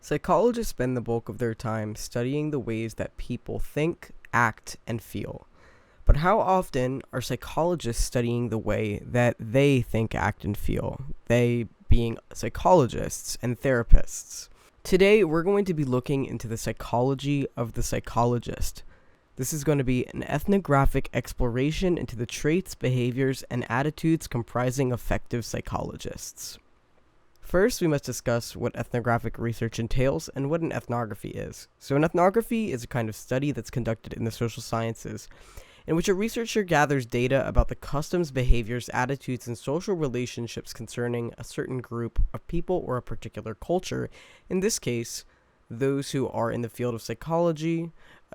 Psychologists spend the bulk of their time studying the ways that people think, act, and feel. But how often are psychologists studying the way that they think, act, and feel? They being psychologists and therapists. Today, we're going to be looking into the psychology of the psychologist. This is going to be an ethnographic exploration into the traits, behaviors, and attitudes comprising effective psychologists. First, we must discuss what ethnographic research entails and what an ethnography is. So an ethnography is a kind of study that's conducted in the social sciences, in which a researcher gathers data about the customs, behaviors, attitudes, and social relationships concerning a certain group of people or a particular culture. In this case, those who are in the field of psychology,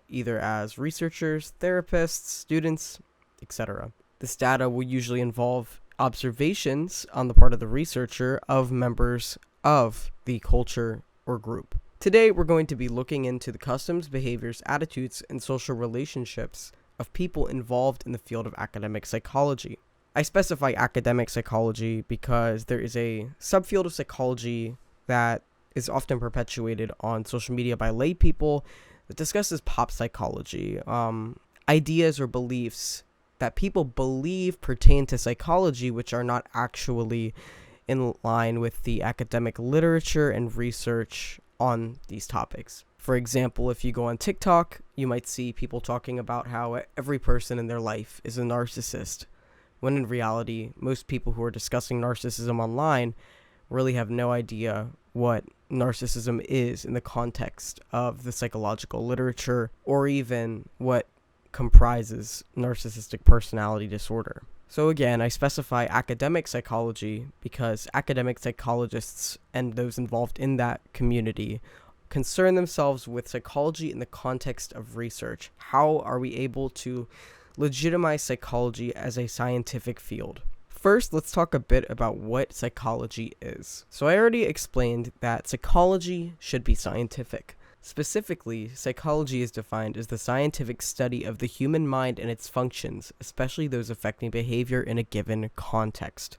either as researchers, therapists, students, etc. This data will usually involve observations on the part of the researcher of members of the culture or group. Today, we're going to be looking into the customs, behaviors, attitudes, and social relationships of people involved in the field of academic psychology. I specify academic psychology because there is a subfield of psychology that is often perpetuated on social media by lay people that discusses pop psychology, ideas or beliefs that people believe pertain to psychology, which are not actually in line with the academic literature and research on these topics. For example, if you go on TikTok, you might see people talking about how every person in their life is a narcissist, when in reality, most people who are discussing narcissism online really have no idea what narcissism is in the context of the psychological literature, or even what comprises narcissistic personality disorder. So again, I specify academic psychology because academic psychologists and those involved in that community concern themselves with psychology in the context of research. How are we able to legitimize psychology as a scientific field? First, let's talk a bit about what psychology is. So I already explained that psychology should be scientific. Specifically, psychology is defined as the scientific study of the human mind and its functions, especially those affecting behavior in a given context.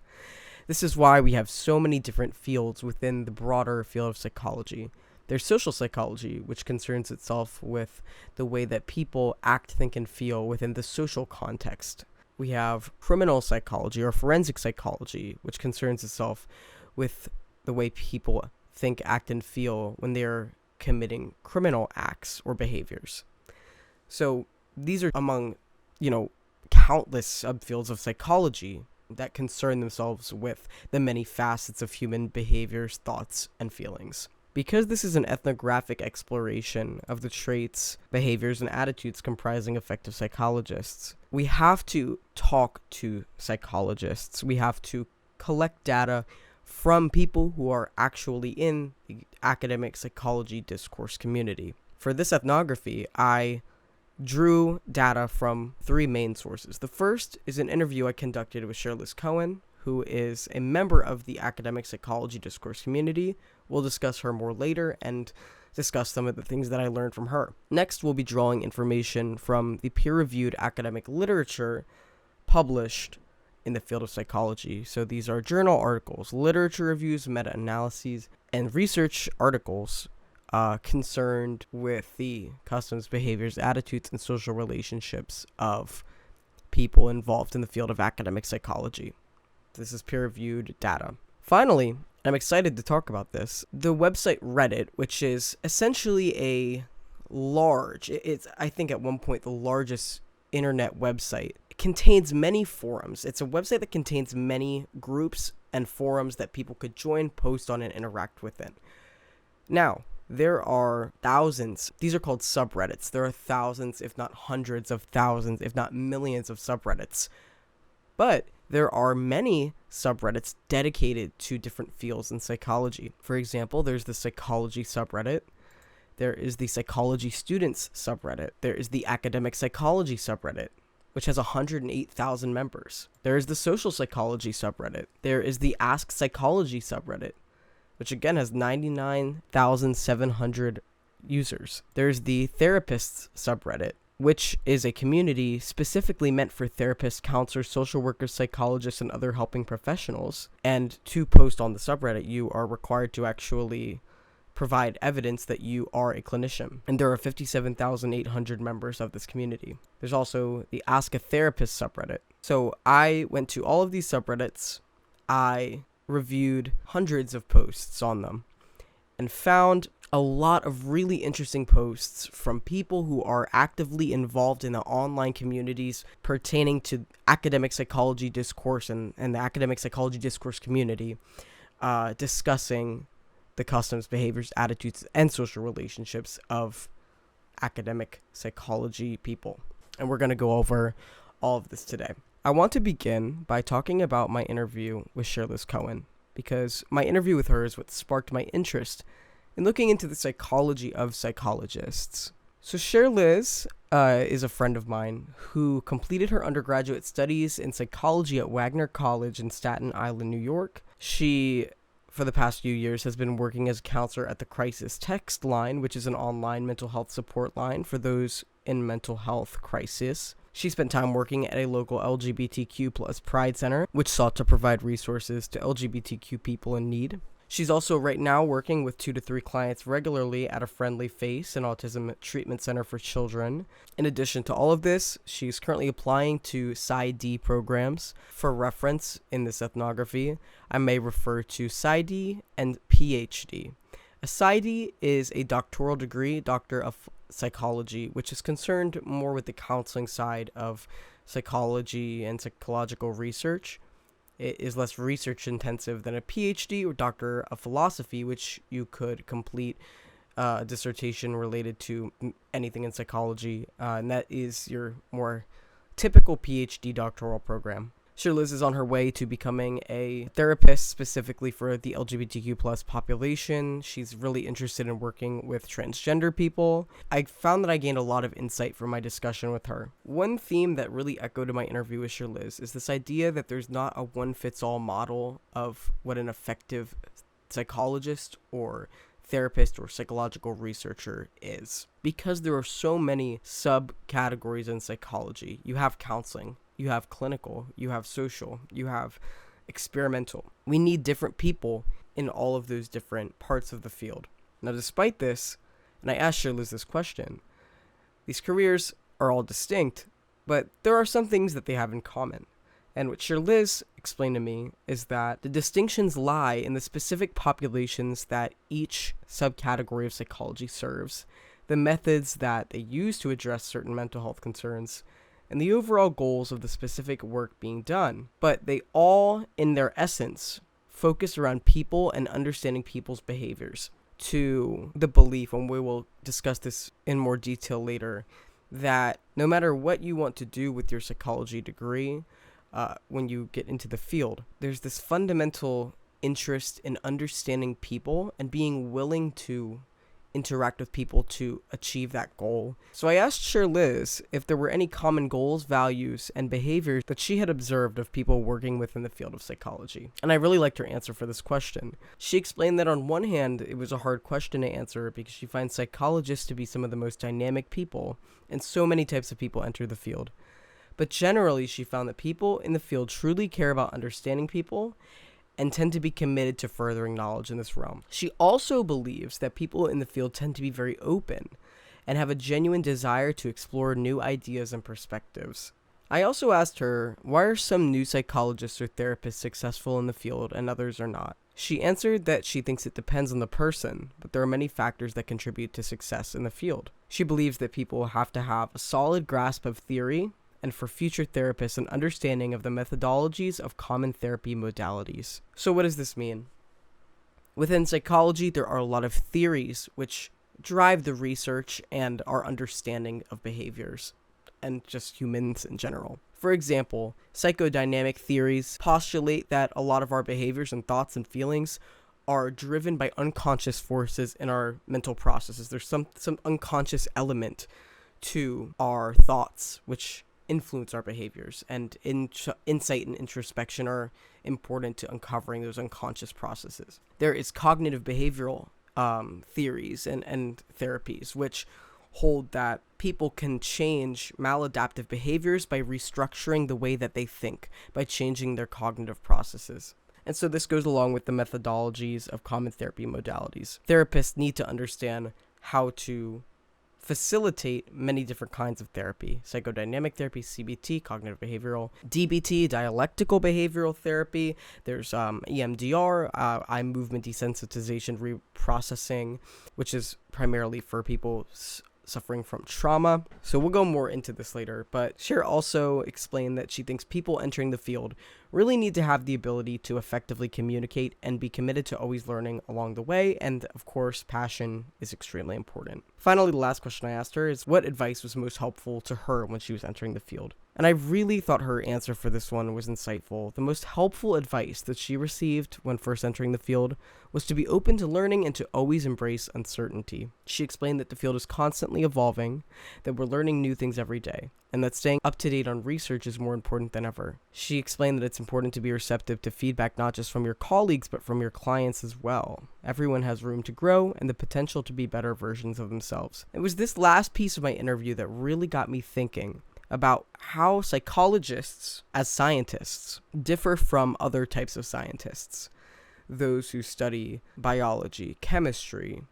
This is why we have so many different fields within the broader field of psychology. There's social psychology, which concerns itself with the way that people act, think, and feel within the social context. We have criminal psychology or forensic psychology, which concerns itself with the way people think, act, and feel when they're committing criminal acts or behaviors. So these are among, countless subfields of psychology that concern themselves with the many facets of human behaviors, thoughts, and feelings. Because this is an ethnographic exploration of the traits, behaviors, and attitudes comprising effective psychologists, we have to talk to psychologists. We have to collect data from people who are actually in the academic psychology discourse community. For this ethnography, I drew data from three main sources. The first is an interview I conducted with Shirley Cohen, who is a member of the academic psychology discourse community. We'll discuss her more later and discuss some of the things that I learned from her. Next, we'll be drawing information from the peer-reviewed academic literature published in the field of psychology. So these are journal articles, literature reviews, meta-analyses, and research articles concerned with the customs, behaviors, attitudes, and social relationships of people involved in the field of academic psychology. This is peer-reviewed data. Finally, I'm excited to talk about this. The website Reddit, which is essentially it's I think at one point the largest internet website, contains many forums. It's a website that contains many groups and forums that people could join, post on, and interact within. Now, there are thousands. These are called subreddits. There are thousands, if not hundreds of thousands, if not millions of subreddits. But there are many subreddits dedicated to different fields in psychology. For example, there's the psychology subreddit. There is the psychology students subreddit. There is the academic psychology subreddit, which has 108,000 members. There is the social psychology subreddit. There is the Ask Psychology subreddit, which again has 99,700 users. There's the therapists subreddit, which is a community specifically meant for therapists, counselors, social workers, psychologists, and other helping professionals. And to post on the subreddit, you are required to actually provide evidence that you are a clinician. And there are 57,800 members of this community. There's also the Ask a Therapist subreddit. So I went to all of these subreddits. I reviewed hundreds of posts on them and found a lot of really interesting posts from people who are actively involved in the online communities pertaining to academic psychology discourse and the academic psychology discourse community, discussing the customs, behaviors, attitudes, and social relationships of academic psychology people. And we're going to go over all of this today. I want to begin by talking about my interview with Shirley Cohen, because my interview with her is what sparked my interest in looking into the psychology of psychologists. So Shirley is a friend of mine who completed her undergraduate studies in psychology at Wagner College in Staten Island, New York. She, for the past few years, has been working as a counselor at the Crisis Text Line, which is an online mental health support line for those in mental health crisis. She spent time working at a local LGBTQ plus Pride Center, which sought to provide resources to LGBTQ people in need. She's also right now working with 2 to 3 clients regularly at a Friendly Face, an autism treatment center for children. In addition to all of this, she's currently applying to PsyD programs. For reference, in this ethnography, I may refer to PsyD and PhD. A PsyD is a doctoral degree, Doctor of Psychology, which is concerned more with the counseling side of psychology and psychological research. It is less research intensive than a PhD or Doctor of Philosophy, which you could complete a dissertation related to anything in psychology, and that is your more typical PhD doctoral program. Shirley is on her way to becoming a therapist specifically for the LGBTQ plus population. She's really interested in working with transgender people. I found that I gained a lot of insight from my discussion with her. One theme that really echoed in my interview with Shirley is this idea that there's not a one-fits-all model of what an effective psychologist or therapist or psychological researcher is. Because there are so many subcategories in psychology. You have counseling. You have clinical, you have social, you have experimental. We need different people in all of those different parts of the field. Now, despite this, and I asked Shirley this question, these careers are all distinct, but there are some things that they have in common. And what Shirley explained to me is that the distinctions lie in the specific populations that each subcategory of psychology serves, the methods that they use to address certain mental health concerns, and the overall goals of the specific work being done. But they all, in their essence, focus around people and understanding people's behaviors, to the belief, and we will discuss this in more detail later, that no matter what you want to do with your psychology degree, when you get into the field, there's this fundamental interest in understanding people and being willing to interact with people to achieve that goal. So I asked Shirley if there were any common goals, values, and behaviors that she had observed of people working within the field of psychology. And I really liked her answer for this question. She explained that on one hand, it was a hard question to answer because she finds psychologists to be some of the most dynamic people, and so many types of people enter the field. But generally, she found that people in the field truly care about understanding people and tend to be committed to furthering knowledge in this realm. She also believes that people in the field tend to be very open and have a genuine desire to explore new ideas and perspectives. I also asked her, why are some new psychologists or therapists successful in the field and others are not? She answered that she thinks it depends on the person, but there are many factors that contribute to success in the field. She believes that people have to have a solid grasp of theory, and for future therapists, an understanding of the methodologies of common therapy modalities. So what does this mean? Within psychology, there are a lot of theories which drive the research and our understanding of behaviors and just humans in general. For example, psychodynamic theories postulate that a lot of our behaviors and thoughts and feelings are driven by unconscious forces in our mental processes. There's some unconscious element to our thoughts, which influence our behaviors, and insight and introspection are important to uncovering those unconscious processes. There is cognitive behavioral theories and therapies which hold that people can change maladaptive behaviors by restructuring the way that they think, by changing their cognitive processes. And so this goes along with the methodologies of common therapy modalities. Therapists need to understand how to facilitate many different kinds of therapy: psychodynamic therapy, CBT, cognitive behavioral, DBT, dialectical behavioral therapy. There's EMDR, eye movement desensitization reprocessing, which is primarily for people suffering from trauma. So we'll go more into this later, but Cher also explained that she thinks people entering the field really need to have the ability to effectively communicate and be committed to always learning along the way, and of course, passion is extremely important. Finally, the last question I asked her is what advice was most helpful to her when she was entering the field. And I really thought her answer for this one was insightful. The most helpful advice that she received when first entering the field was to be open to learning and to always embrace uncertainty. She explained that the field is constantly evolving, that we're learning new things every day, and that staying up to date on research is more important than ever. She explained that it's important to be receptive to feedback not just from your colleagues, but from your clients as well. Everyone has room to grow and the potential to be better versions of themselves. It was this last piece of my interview that really got me thinking about how psychologists, as scientists, differ from other types of scientists. Those who study biology, chemistry,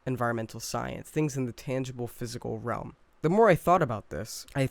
environmental science, things in the tangible physical realm. The more I thought about this, I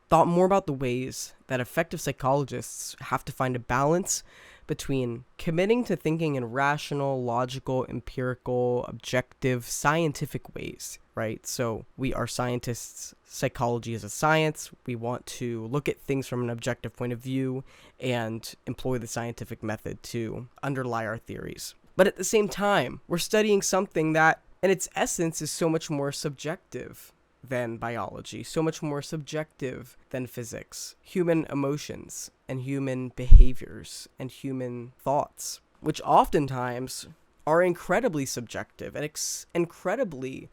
thought more about the ways that effective psychologists have to find a balance between committing to thinking in rational, logical, empirical, objective, scientific ways, right? So we are scientists. Psychology is a science. We want to look at things from an objective point of view and employ the scientific method to underlie our theories. But at the same time, we're studying something that, in its essence, is so much more subjective than biology, so much more subjective than physics. Human emotions and human behaviors and human thoughts, which oftentimes are incredibly subjective and incredibly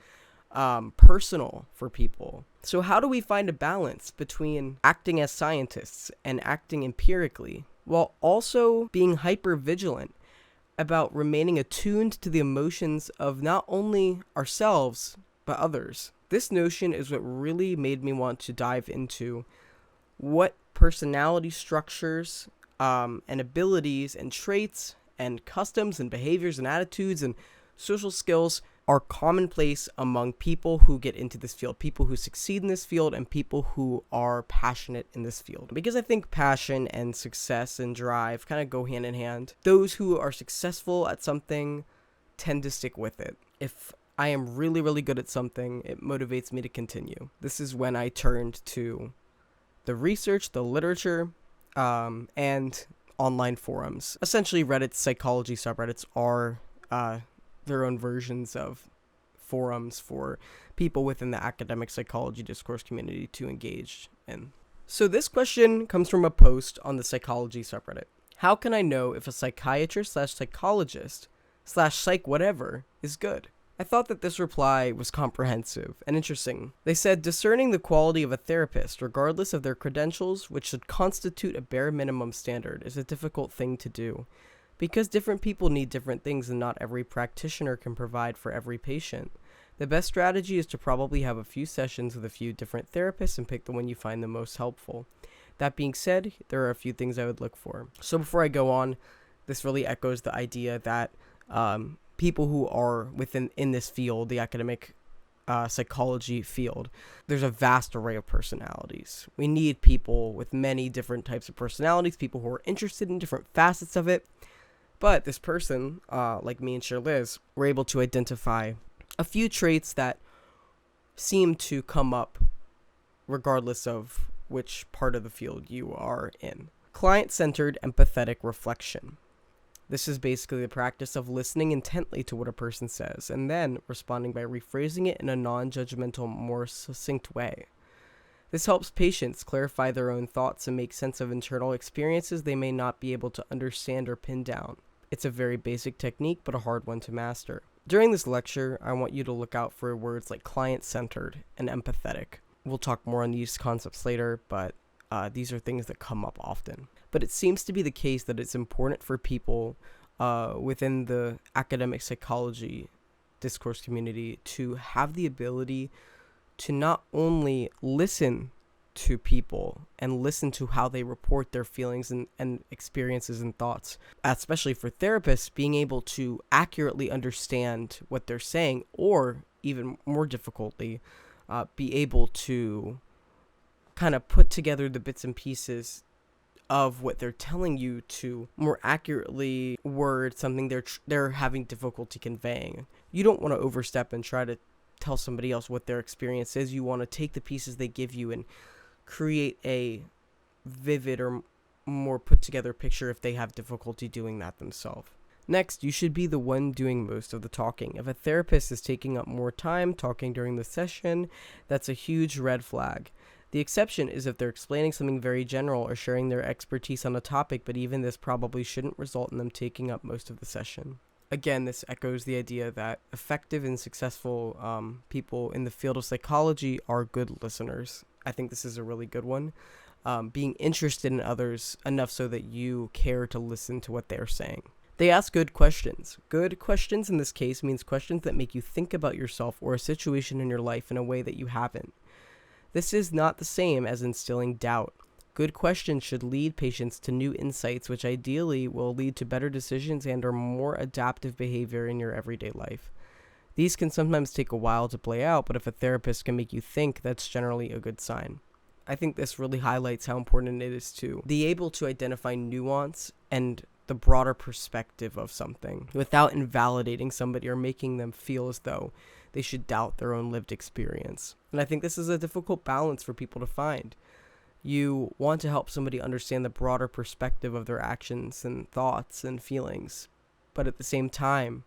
personal for people. So how do we find a balance between acting as scientists and acting empirically while also being hyper vigilant about remaining attuned to the emotions of not only ourselves but others? This notion is what really made me want to dive into what personality structures and abilities and traits and customs and behaviors and attitudes and social skills are commonplace among people who get into this field, people who succeed in this field, and people who are passionate in this field. Because I think passion and success and drive kind of go hand in hand. Those who are successful at something tend to stick with it. If I am really, really good at something, it motivates me to continue. This is when I turned to the research, the literature, and online forums. Essentially, Reddit's psychology subreddits are their own versions of forums for people within the academic psychology discourse community to engage in. So this question comes from a post on the psychology subreddit. How can I know if a psychiatrist / psychologist / psych whatever is good? I thought that this reply was comprehensive and interesting. They said, discerning the quality of a therapist, regardless of their credentials, which should constitute a bare minimum standard, is a difficult thing to do. Because different people need different things and not every practitioner can provide for every patient. The best strategy is to probably have a few sessions with a few different therapists and pick the one you find the most helpful. That being said, there are a few things I would look for. So before I go on, this really echoes the idea that people who are in this field, the academic psychology field, there's a vast array of personalities. We need people with many different types of personalities, people who are interested in different facets of it. But this person, like me and Liz, were able to identify a few traits that seem to come up regardless of which part of the field you are in. Client-centered empathetic reflection. This is basically the practice of listening intently to what a person says and then responding by rephrasing it in a non-judgmental, more succinct way. This helps patients clarify their own thoughts and make sense of internal experiences they may not be able to understand or pin down. It's a very basic technique, but a hard one to master. During this lecture, I want you to look out for words like client-centered and empathetic. We'll talk more on these concepts later, but these are things that come up often. But it seems to be the case that it's important for people within the academic psychology discourse community to have the ability to not only listen to people and listen to how they report their feelings and experiences and thoughts. Especially for therapists, being able to accurately understand what they're saying, or even more difficultly, be able to kind of put together the bits and pieces of what they're telling you to more accurately word something they're having difficulty conveying. You don't want to overstep and try to tell somebody else what their experience is. You want to take the pieces they give you and create a vivid or more put together picture if they have difficulty doing that themselves. Next, you should be the one doing most of the talking. If a therapist is taking up more time talking during the session, that's a huge red flag. The exception is if they're explaining something very general or sharing their expertise on a topic, but even this probably shouldn't result in them taking up most of the session. Again, this echoes the idea that effective and successful people in the field of psychology are good listeners. I think this is a really good one. Being interested in others enough so that you care to listen to what they're saying. They ask good questions. Good questions in this case means questions that make you think about yourself or a situation in your life in a way that you haven't. This is not the same as instilling doubt. Good questions should lead patients to new insights, which ideally will lead to better decisions and or more adaptive behavior in your everyday life. These can sometimes take a while to play out, but if a therapist can make you think, that's generally a good sign. I think this really highlights how important it is to be able to identify nuance and the broader perspective of something without invalidating somebody or making them feel as though they should doubt their own lived experience. And I think this is a difficult balance for people to find. You want to help somebody understand the broader perspective of their actions and thoughts and feelings, but at the same time,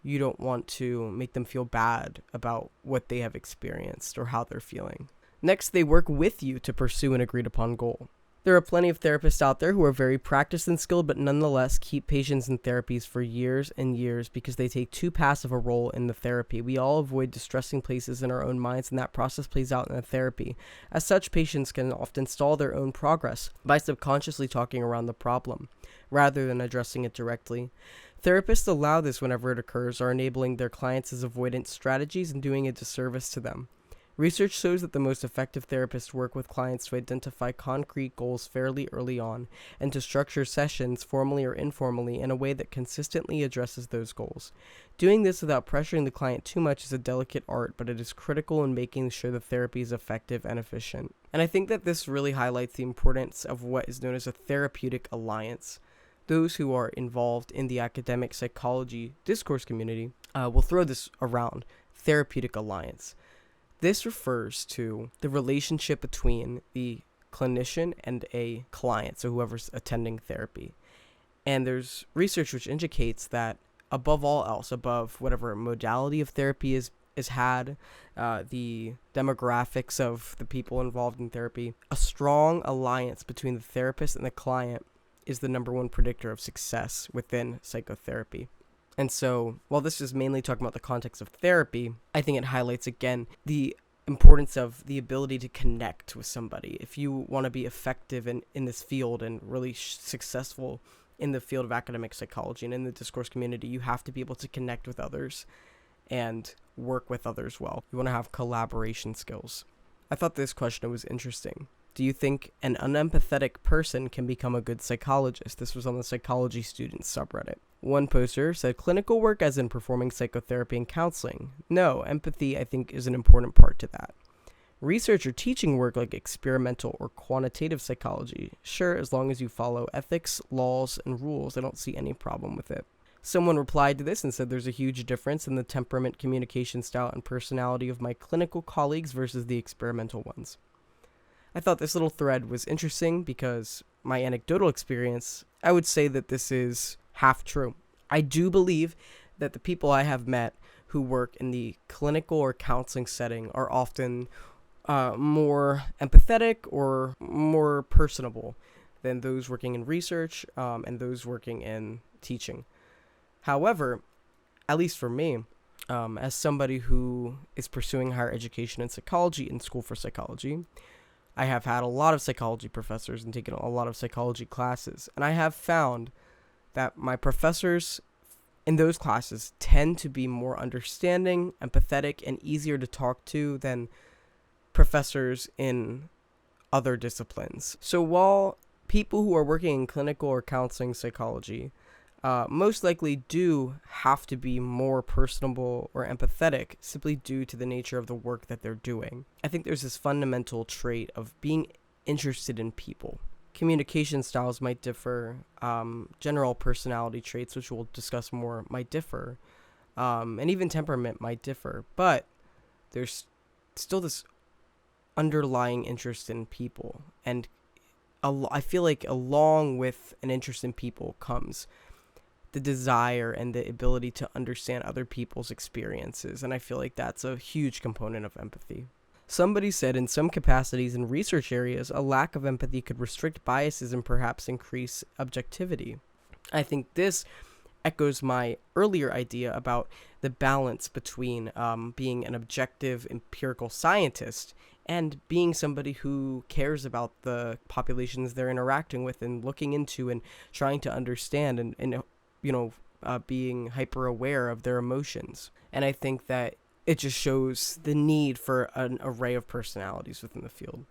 you don't want to make them feel bad about what they have experienced or how they're feeling. Next, they work with you to pursue an agreed upon goal. There are plenty of therapists out there who are very practiced and skilled, but nonetheless keep patients in therapies for years and years because they take too passive a role in the therapy. We all avoid distressing places in our own minds, and that process plays out in the therapy. As such, patients can often stall their own progress by subconsciously talking around the problem, rather than addressing it directly. Therapists allow this whenever it occurs, are enabling their clients' avoidance strategies and doing a disservice to them. Research shows that the most effective therapists work with clients to identify concrete goals fairly early on and to structure sessions, formally or informally, in a way that consistently addresses those goals. Doing this without pressuring the client too much is a delicate art, but it is critical in making sure the therapy is effective and efficient. And I think that this really highlights the importance of what is known as a therapeutic alliance. Those who are involved in the academic psychology discourse community will throw this around, therapeutic alliance. This refers to the relationship between the clinician and a client, so whoever's attending therapy. And there's research which indicates that above all else, above whatever modality of therapy is had, the demographics of the people involved in therapy, a strong alliance between the therapist and the client is the number one predictor of success within psychotherapy. And so, while this is mainly talking about the context of therapy, I think it highlights again the importance of the ability to connect with somebody. If you want to be effective in this field and really successful in the field of academic psychology and in the discourse community, you have to be able to connect with others and work with others well. You want to have collaboration skills. I thought this question was interesting. Do you think an unempathetic person can become a good psychologist? This was on the Psychology Students subreddit. One poster said clinical work as in performing psychotherapy and counseling. No, empathy I think is an important part to that. Research or teaching work like experimental or quantitative psychology. Sure, as long as you follow ethics, laws, and rules, I don't see any problem with it. Someone replied to this and said there's a huge difference in the temperament, communication style, and personality of my clinical colleagues versus the experimental ones. I thought this little thread was interesting because my anecdotal experience, I would say that this is half true. I do believe that the people I have met who work in the clinical or counseling setting are often more empathetic or more personable than those working in research and those working in teaching. However, at least for me, as somebody who is pursuing higher education in psychology in school for psychology, I have had a lot of psychology professors and taken a lot of psychology classes, and I have found that my professors in those classes tend to be more understanding, empathetic, and easier to talk to than professors in other disciplines. So while people who are working in clinical or counseling psychology most likely do have to be more personable or empathetic simply due to the nature of the work that they're doing, I think there's this fundamental trait of being interested in people. Communication styles might differ, general personality traits, which we'll discuss more, might differ, and even temperament might differ, but there's still this underlying interest in people, and I feel like along with an interest in people comes the desire and the ability to understand other people's experiences, and I feel like that's a huge component of empathy. Somebody said in some capacities in research areas, a lack of empathy could restrict biases and perhaps increase objectivity. I think this echoes my earlier idea about the balance between being an objective empirical scientist and being somebody who cares about the populations they're interacting with and looking into and trying to understand and being hyper aware of their emotions. And I think that it just shows the need for an array of personalities within the field.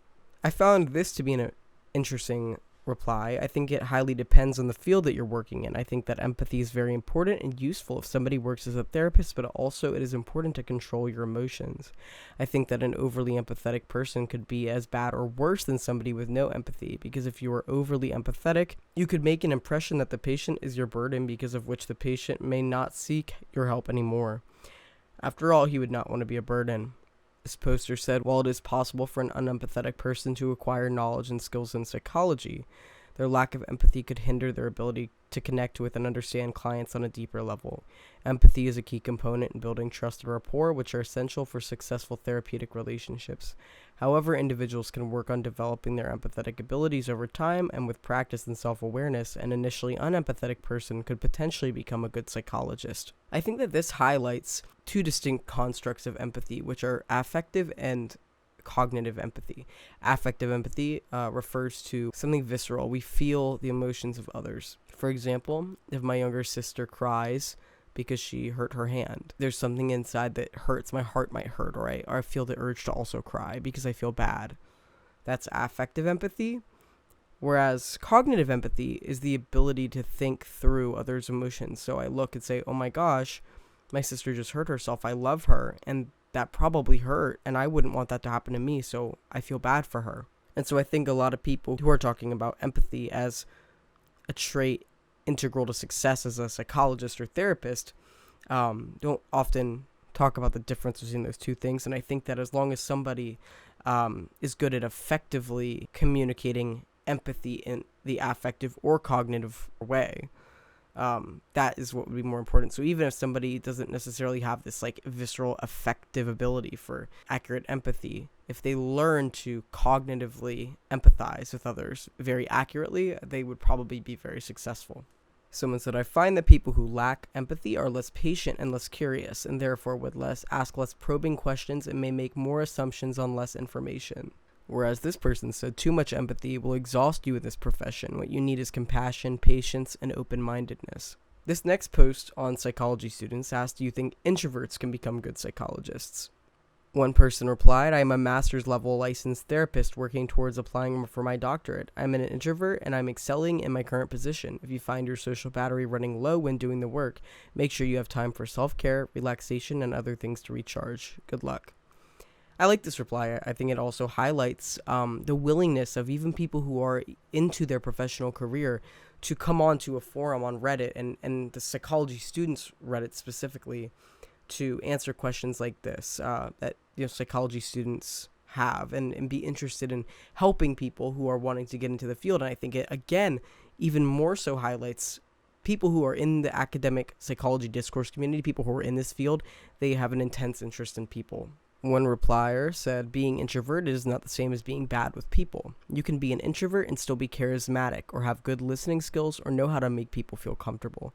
I found this to be an interesting reply. I think it highly depends on the field that you're working in. I think that empathy is very important and useful if somebody works as a therapist, but also it is important to control your emotions. I think that an overly empathetic person could be as bad or worse than somebody with no empathy, because if you are overly empathetic, you could make an impression that the patient is your burden, because of which the patient may not seek your help anymore. After all, he would not want to be a burden. This poster said, while it is possible for an unempathetic person to acquire knowledge and skills in psychology, their lack of empathy could hinder their ability to connect with and understand clients on a deeper level. Empathy is a key component in building trust and rapport, which are essential for successful therapeutic relationships. However, individuals can work on developing their empathetic abilities over time, and with practice and self-awareness, an initially unempathetic person could potentially become a good psychologist. I think that this highlights two distinct constructs of empathy, which are affective and cognitive empathy. Affective empathy refers to something visceral. We feel the emotions of others. For example, if my younger sister cries because she hurt her hand, there's something inside that hurts. My heart might hurt, or I feel the urge to also cry because I feel bad. That's affective empathy. Whereas cognitive empathy is the ability to think through others' emotions. So I look and say, oh my gosh, my sister just hurt herself. I love her, and that probably hurt, and I wouldn't want that to happen to me, so I feel bad for her. And so I think a lot of people who are talking about empathy as a trait integral to success as a psychologist or therapist don't often talk about the difference between those two things. And I think that as long as somebody is good at effectively communicating empathy in the affective or cognitive way, that is what would be more important. So even if somebody doesn't necessarily have this like visceral affective ability for accurate empathy, if they learn to cognitively empathize with others very accurately, they would probably be very successful. Someone said, I find that people who lack empathy are less patient and less curious, and therefore would ask less probing questions and may make more assumptions on less information. Whereas this person said, too much empathy will exhaust you in this profession. What you need is compassion, patience, and open-mindedness. This next post on Psychology Students asked, do you think introverts can become good psychologists? One person replied, I am a master's level licensed therapist working towards applying for my doctorate. I'm an introvert and I'm excelling in my current position. If you find your social battery running low when doing the work, make sure you have time for self-care, relaxation, and other things to recharge. Good luck. I like this reply. I think it also highlights the willingness of even people who are into their professional career to come onto a forum on Reddit and the Psychology Students Reddit specifically to answer questions like this that psychology students have and be interested in helping people who are wanting to get into the field. And I think it, again, even more so highlights people who are in the academic psychology discourse community, people who are in this field, they have an intense interest in people. One replier said, being introverted is not the same as being bad with people. You can be an introvert and still be charismatic, or have good listening skills, or know how to make people feel comfortable.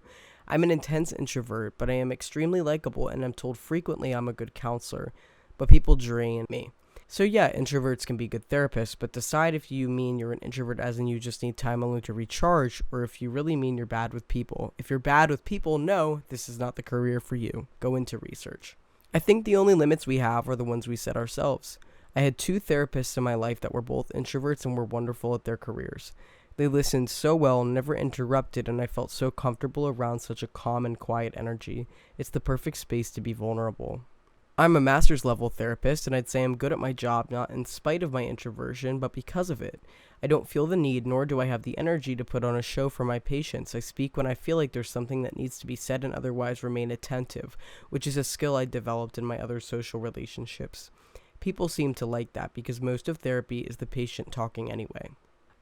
I'm an intense introvert, but I am extremely likable, and I'm told frequently I'm a good counselor, but people drain me. So yeah, introverts can be good therapists, but decide if you mean you're an introvert as in you just need time alone to recharge, or if you really mean you're bad with people. If you're bad with people, no, this is not the career for you. Go into research. I think the only limits we have are the ones we set ourselves. I had two therapists in my life that were both introverts and were wonderful at their careers. They listened so well, never interrupted, and I felt so comfortable around such a calm and quiet energy. It's the perfect space to be vulnerable. I'm a master's level therapist, and I'd say I'm good at my job, not in spite of my introversion, but because of it. I don't feel the need, nor do I have the energy to put on a show for my patients. I speak when I feel like there's something that needs to be said and otherwise remain attentive, which is a skill I developed in my other social relationships. People seem to like that because most of therapy is the patient talking anyway.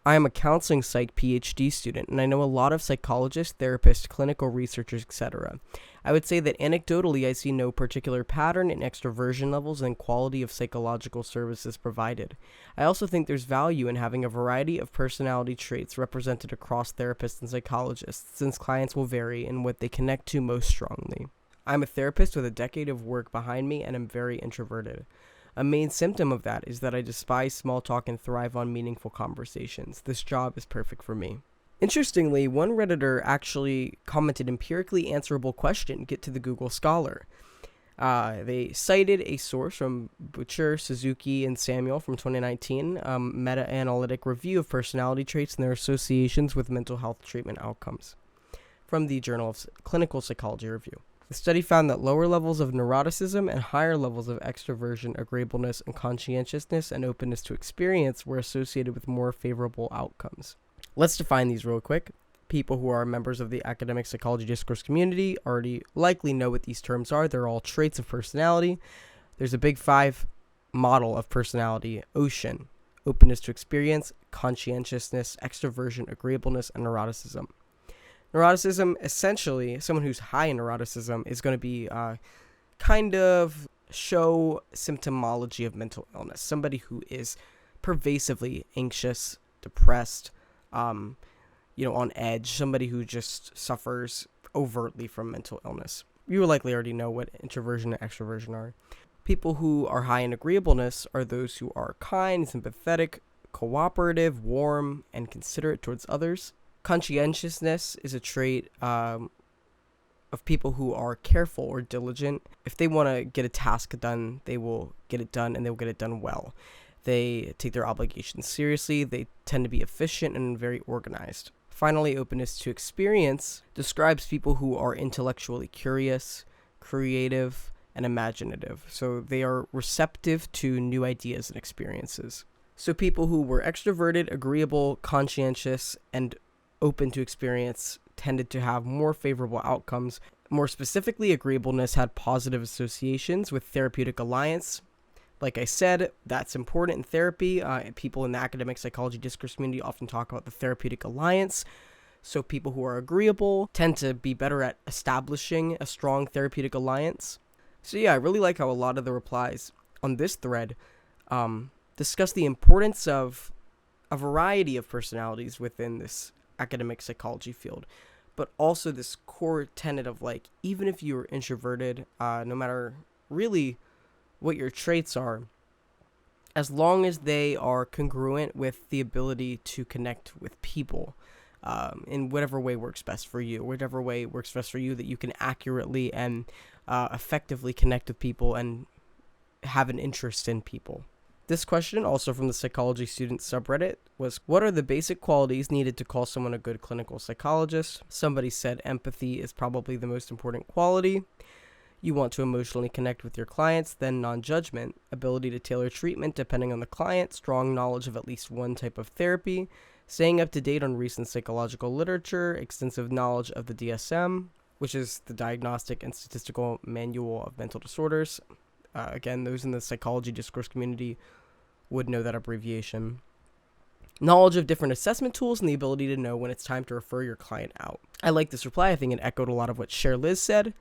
I am a counseling psych PhD student, and I know a lot of psychologists, therapists, clinical researchers, etc. I would say that anecdotally I see no particular pattern in extroversion levels and quality of psychological services provided. I also think there's value in having a variety of personality traits represented across therapists and psychologists, since clients will vary in what they connect to most strongly. I'm a therapist with a decade of work behind me and am very introverted. A main symptom of that is that I despise small talk and thrive on meaningful conversations. This job is perfect for me. Interestingly, one Redditor actually commented empirically answerable question, get to the Google Scholar. They cited a source from Butcher, Suzuki, and Samuel from 2019, meta-analytic review of personality traits and their associations with mental health treatment outcomes from the Journal of Clinical Psychology Review. The study found that lower levels of neuroticism and higher levels of extroversion, agreeableness, and conscientiousness and openness to experience were associated with more favorable outcomes. Let's define these real quick. People who are members of the academic psychology discourse community already likely know what these terms are. They're all traits of personality. There's a big five model of personality: ocean, openness to experience, conscientiousness, extroversion, agreeableness, and neuroticism. Neuroticism, essentially, someone who's high in neuroticism is going to be kind of show symptomology of mental illness. Somebody who is pervasively anxious, depressed, on edge. Somebody who just suffers overtly from mental illness. You will likely already know what introversion and extroversion are. People who are high in agreeableness are those who are kind, sympathetic, cooperative, warm, and considerate towards others. Conscientiousness is a trait of people who are careful or diligent. If they want to get a task done, they will get it done, and they will get it done well. They take their obligations seriously. They tend to be efficient and very organized. Finally, openness to experience describes people who are intellectually curious, creative, and imaginative. So they are receptive to new ideas and experiences. So people who were extroverted, agreeable, conscientious, and open to experience tended to have more favorable outcomes. More specifically, agreeableness had positive associations with therapeutic alliance. Like I said, that's important in therapy. People in the academic psychology discourse community often talk about the therapeutic alliance. So people who are agreeable tend to be better at establishing a strong therapeutic alliance. So yeah, I really like how a lot of the replies on this thread discuss the importance of a variety of personalities within this academic psychology field, but also this core tenet of even if you're introverted, no matter really what your traits are, as long as they are congruent with the ability to connect with people in whatever way works best for you, that you can accurately and effectively connect with people and have an interest in people. This question, also from the Psychology Student subreddit, was, what are the basic qualities needed to call someone a good clinical psychologist? Somebody said empathy is probably the most important quality. You want to emotionally connect with your clients, then non-judgment, ability to tailor treatment depending on the client, strong knowledge of at least one type of therapy, staying up to date on recent psychological literature, extensive knowledge of the DSM, which is the Diagnostic and Statistical Manual of Mental Disorders. Again, those in the psychology discourse community would know that abbreviation. Knowledge of different assessment tools and the ability to know when it's time to refer your client out. I like this reply. I think it echoed a lot of what Cher Liz said.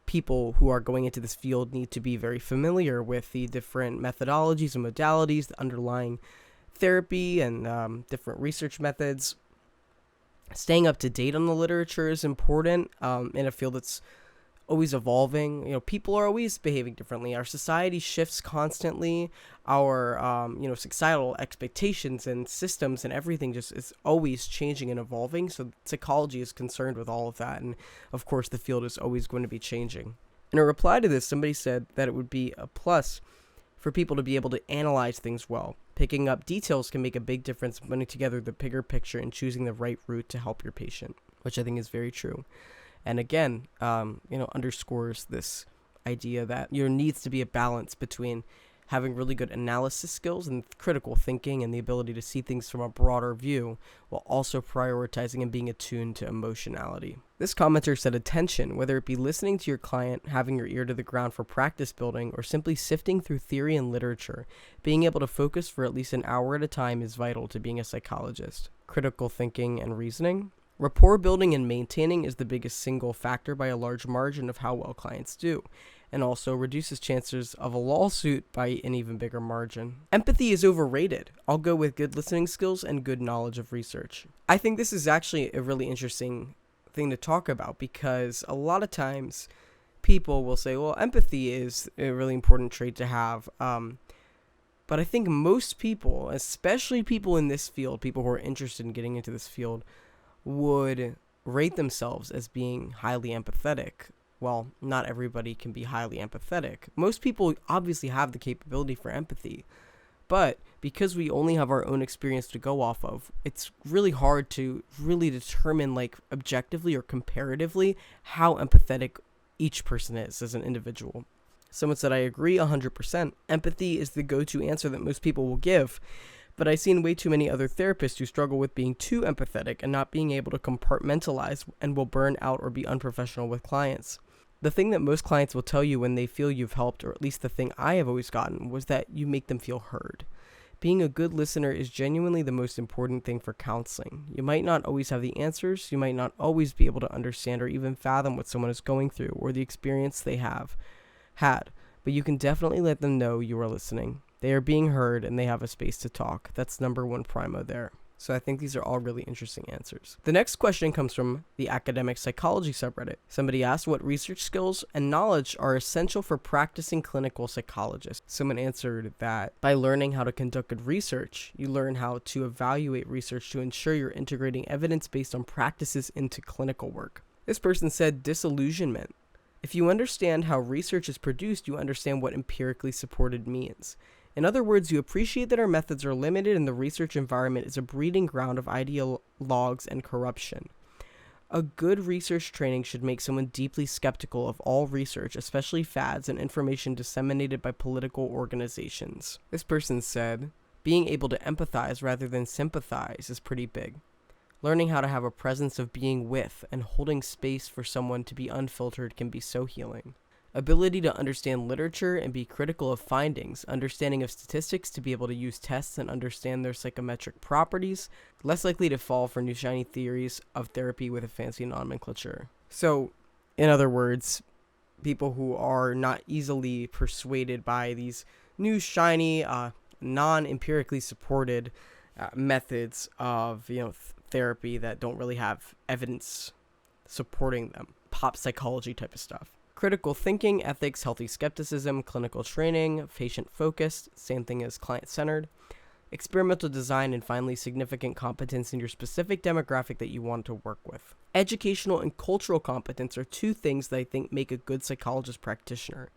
People who are going into this field need to be very familiar with the different methodologies and modalities, the underlying therapy and different research methods. Staying up to date on the literature is important in a field that's always evolving. People are always behaving differently. Our society shifts constantly. Our societal expectations and systems and everything just is always changing and evolving. So psychology is concerned with all of that, and of course the field is always going to be changing. In a reply to this, somebody said that it would be a plus for people to be able to analyze things well. Picking up details can make a big difference in putting together the bigger picture and choosing the right route to help your patient, which I think is very true. And again, underscores this idea that there needs to be a balance between having really good analysis skills and critical thinking and the ability to see things from a broader view while also prioritizing and being attuned to emotionality. This commenter said attention, whether it be listening to your client, having your ear to the ground for practice building, or simply sifting through theory and literature, being able to focus for at least an hour at a time is vital to being a psychologist. Critical thinking and reasoning. Rapport building and maintaining is the biggest single factor by a large margin of how well clients do, and also reduces chances of a lawsuit by an even bigger margin. Empathy is overrated. I'll go with good listening skills and good knowledge of research. I think this is actually a really interesting thing to talk about because a lot of times people will say, well, empathy is a really important trait to have. But I think most people, especially people in this field, people who are interested in getting into this field, would rate themselves as being highly empathetic. Well, not everybody can be highly empathetic. Most people obviously have the capability for empathy, but because we only have our own experience to go off of, it's really hard to really determine, like, objectively or comparatively how empathetic each person is as an individual. Someone said, I agree 100%. Empathy is the go-to answer that most people will give. But I've seen way too many other therapists who struggle with being too empathetic and not being able to compartmentalize and will burn out or be unprofessional with clients. The thing that most clients will tell you when they feel you've helped, or at least the thing I have always gotten, was that you make them feel heard. Being a good listener is genuinely the most important thing for counseling. You might not always have the answers, you might not always be able to understand or even fathom what someone is going through or the experience they have had, but you can definitely let them know you are listening. They are being heard and they have a space to talk. That's number one primo there. So I think these are all really interesting answers. The next question comes from the academic psychology subreddit. Somebody asked what research skills and knowledge are essential for practicing clinical psychologists. Someone answered that by learning how to conduct good research, you learn how to evaluate research to ensure you're integrating evidence based on practices into clinical work. This person said disillusionment. If you understand how research is produced, you understand what empirically supported means. In other words, you appreciate that our methods are limited and the research environment is a breeding ground of ideologues and corruption. A good research training should make someone deeply skeptical of all research, especially fads and information disseminated by political organizations. This person said, being able to empathize rather than sympathize is pretty big. Learning how to have a presence of being with and holding space for someone to be unfiltered can be so healing. Ability to understand literature and be critical of findings, understanding of statistics to be able to use tests and understand their psychometric properties, less likely to fall for new shiny theories of therapy with a fancy nomenclature. So, in other words, people who are not easily persuaded by these new shiny, non-empirically supported methods of therapy that don't really have evidence supporting them. Pop psychology type of stuff. Critical thinking, ethics, healthy skepticism, clinical training, patient-focused, same thing as client-centered, experimental design, and finally significant competence in your specific demographic that you want to work with. Educational and cultural competence are two things that I think make a good psychologist practitioner.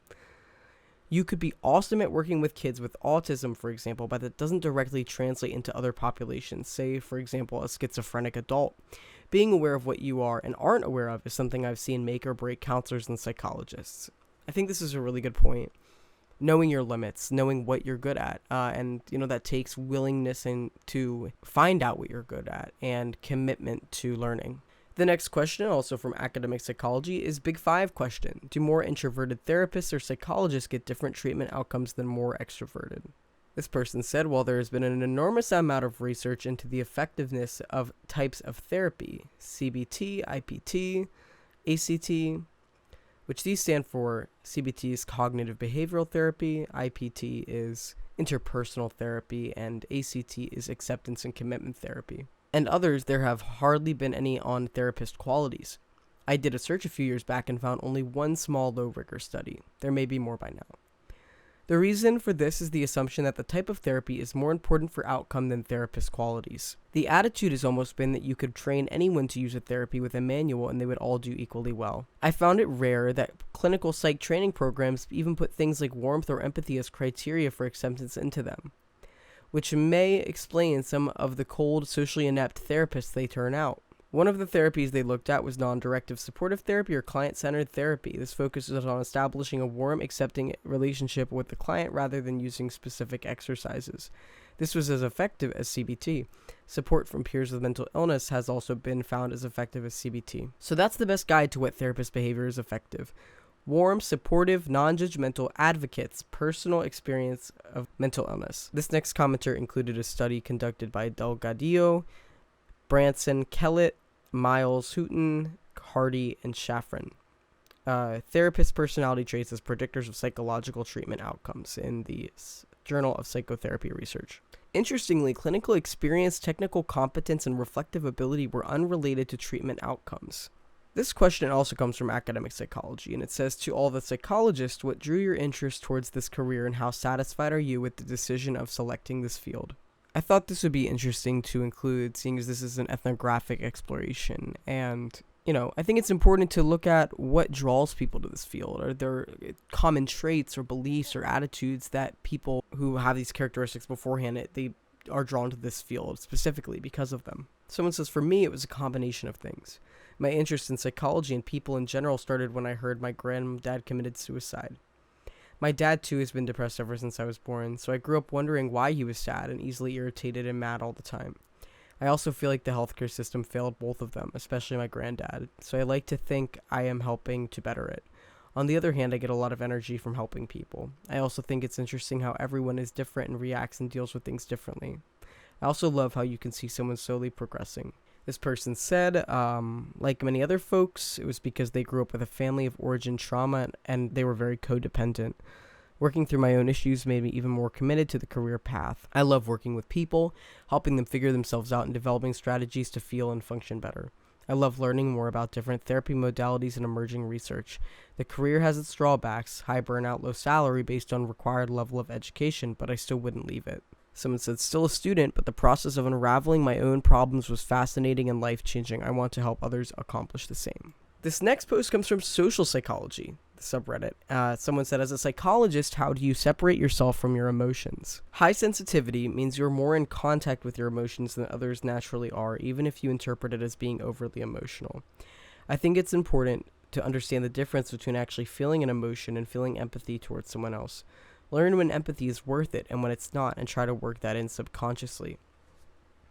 You could be awesome at working with kids with autism, for example, but that doesn't directly translate into other populations, say, for example, a schizophrenic adult. Being aware of what you are and aren't aware of is something I've seen make or break counselors and psychologists. I think this is a really good point. Knowing your limits, knowing what you're good at, and that takes willingness to find out what you're good at and commitment to learning. The next question, also from academic psychology, is Big Five question. Do more introverted therapists or psychologists get different treatment outcomes than more extroverted? This person said, well, there has been an enormous amount of research into the effectiveness of types of therapy, CBT, IPT, ACT, which these stand for. CBT is cognitive behavioral therapy, IPT is interpersonal therapy, and ACT is acceptance and commitment therapy. And others, there have hardly been any on therapist qualities. I did a search a few years back and found only one small low rigor study. There may be more by now. The reason for this is the assumption that the type of therapy is more important for outcome than therapist qualities. The attitude has almost been that you could train anyone to use a therapy with a manual and they would all do equally well. I found it rare that clinical psych training programs even put things like warmth or empathy as criteria for acceptance into them, which may explain some of the cold, socially inept therapists they turn out. One of the therapies they looked at was non-directive supportive therapy or client-centered therapy. This focuses on establishing a warm, accepting relationship with the client rather than using specific exercises. This was as effective as CBT. Support from peers with mental illness has also been found as effective as CBT. So that's the best guide to what therapist behavior is effective. Warm, supportive, non-judgmental advocates' personal experience of mental illness. This next commenter included a study conducted by Delgadillo, Branson, Kellett, Miles, Hooton, Hardy, and Shafran. Therapist personality traits as predictors of psychological treatment outcomes in the Journal of Psychotherapy Research. Interestingly, clinical experience, technical competence, and reflective ability were unrelated to treatment outcomes. This question also comes from academic psychology, and it says, to all the psychologists, what drew your interest towards this career and how satisfied are you with the decision of selecting this field? I thought this would be interesting to include, seeing as this is an ethnographic exploration, and, I think it's important to look at what draws people to this field. Are there common traits or beliefs or attitudes that people who have these characteristics beforehand, they are drawn to this field specifically because of them? Someone says, for me, it was a combination of things. My interest in psychology and people in general started when I heard my granddad committed suicide. My dad, too, has been depressed ever since I was born, so I grew up wondering why he was sad and easily irritated and mad all the time. I also feel like the healthcare system failed both of them, especially my granddad, so I like to think I am helping to better it. On the other hand, I get a lot of energy from helping people. I also think it's interesting how everyone is different and reacts and deals with things differently. I also love how you can see someone slowly progressing. This person said, like many other folks, it was because they grew up with a family of origin trauma and they were very codependent. Working through my own issues made me even more committed to the career path. I love working with people, helping them figure themselves out and developing strategies to feel and function better. I love learning more about different therapy modalities and emerging research. The career has its drawbacks, high burnout, low salary based on required level of education, but I still wouldn't leave it. Someone said, still a student, but the process of unraveling my own problems was fascinating and life-changing. I want to help others accomplish the same. This next post comes from Social Psychology, the subreddit. Someone said, as a psychologist, how do you separate yourself from your emotions? High sensitivity means you're more in contact with your emotions than others naturally are, even if you interpret it as being overly emotional. I think it's important to understand the difference between actually feeling an emotion and feeling empathy towards someone else. Learn when empathy is worth it and when it's not, and try to work that in subconsciously.